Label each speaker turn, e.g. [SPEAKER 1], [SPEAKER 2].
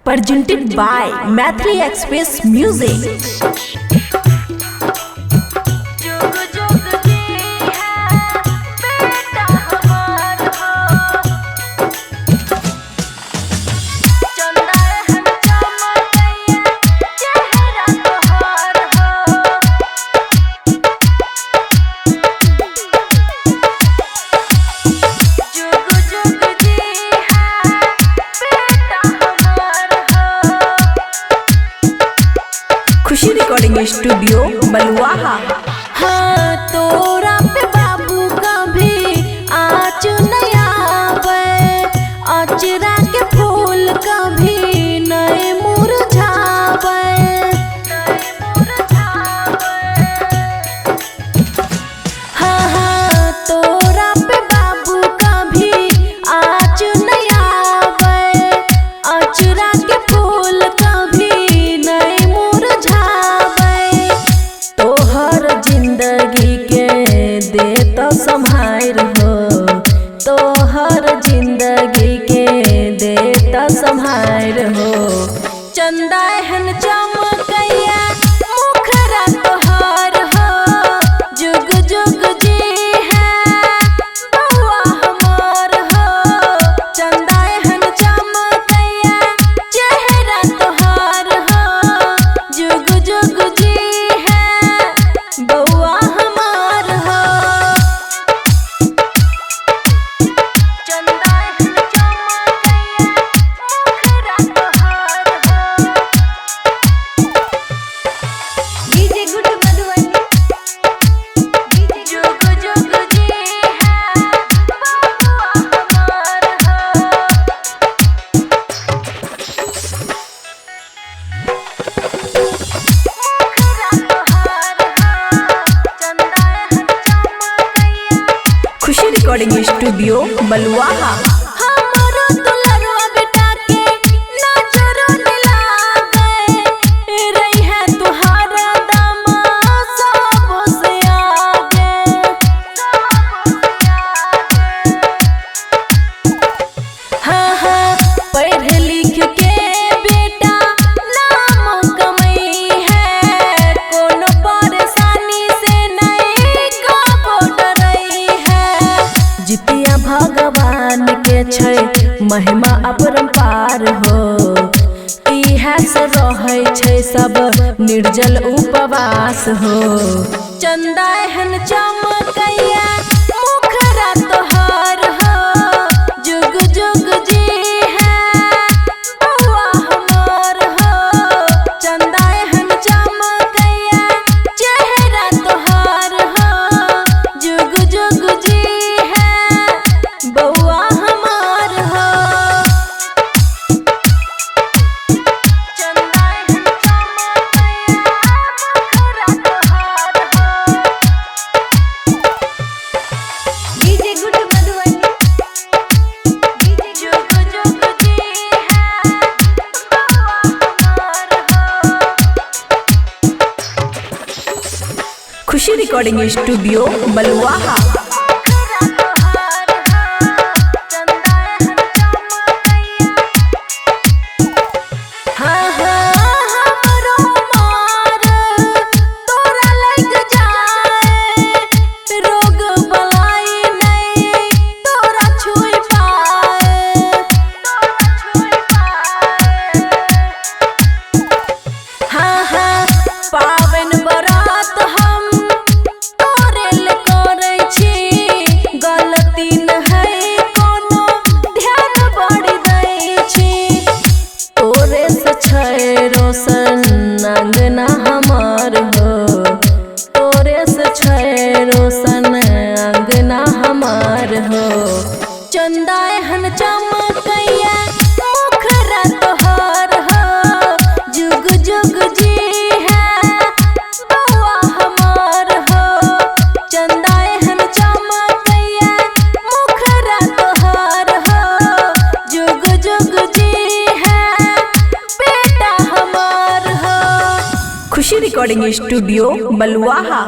[SPEAKER 1] presented by Mathli Express Music. Khushi recording studio Baluaha.
[SPEAKER 2] हाँ तोरा पे बाबू कभी आँच नहीं आवे, अचरा के फूल कभी नहीं मुरझावे। हाँ हाँ तोरा पे बाबू कभी आँच नहीं आवे, अचरा के फूल कभी नहीं मुरझावे। तोहर जिंदगी के दे तो संभार हो, तोहर जिंदगी के दे तो संभार हो। चंदा हन चमकैया मुखरा तोहर हो, जुग जुग जी है बउआ हमार हो। चंदा हन चमकैया चेहरा तोहर हो, जुग जुग जी है बउआ हमार हो। चंदा हन चमकैया मुखरा तोहर हो। डीजे गुड मधुबनी, डीजे जुग जुग जी है बउआ हमार हो।
[SPEAKER 1] खुशी रिकॉर्डिंग स्टूडियो बलुआहा।
[SPEAKER 2] हमरो दुलरुआ बेटा के नजरो मिलावे, रही है तुहारा दामा सबसे आगे। हाँ हाँ पढ़ लिख के बेटा नाम कमाई है, कोनो परेशानी से नहीं कबो डरई है। जितिया भगवान के छै महिमा अपरंपार हो, इहे से रहै छै सब निर्जल उपवास हो। चंदा हन चमकैया मुखरा तोहर हो, जुग जुग जी है बउआ हमार हो। चंदा हन चमकैया चेहरा तोहर हो, जुग जुग जी है बउआ हमार हो। चंदा हन चमकैया मुखरा तोहर हो। डीजे गुड मधुबनी, डीजे जुग जुग जी है बउआ हमार हो।
[SPEAKER 1] खुशी रिकॉर्डिंग स्टूडियो बलुआहा।
[SPEAKER 2] मुखरा तोहर हो, चंदा हन चमकैया। हाँ हाँ हमरो मार तोरा लग जाए, रोग बलाई नहीं तोरा छुई पाए। हाँ हाँ पावन बरात हम तोरे ले करै छी, गलती नहीं कोनो ध्यान बड़ी दै छी। तोरे से छै रोशन अंगना हमार हो, तोरे से छै रोशन अंगना हमार हो। चंदा हन चमकैया मुखरा तोहर हो, जुग जुग जी है बउआ हमार हो। चंदा हन चमकैया मुखरा तोहर हो, जुग जुग जी है बेटा हमार हो।
[SPEAKER 1] खुशी रिकॉर्डिंग स्टूडियो बलुआहा।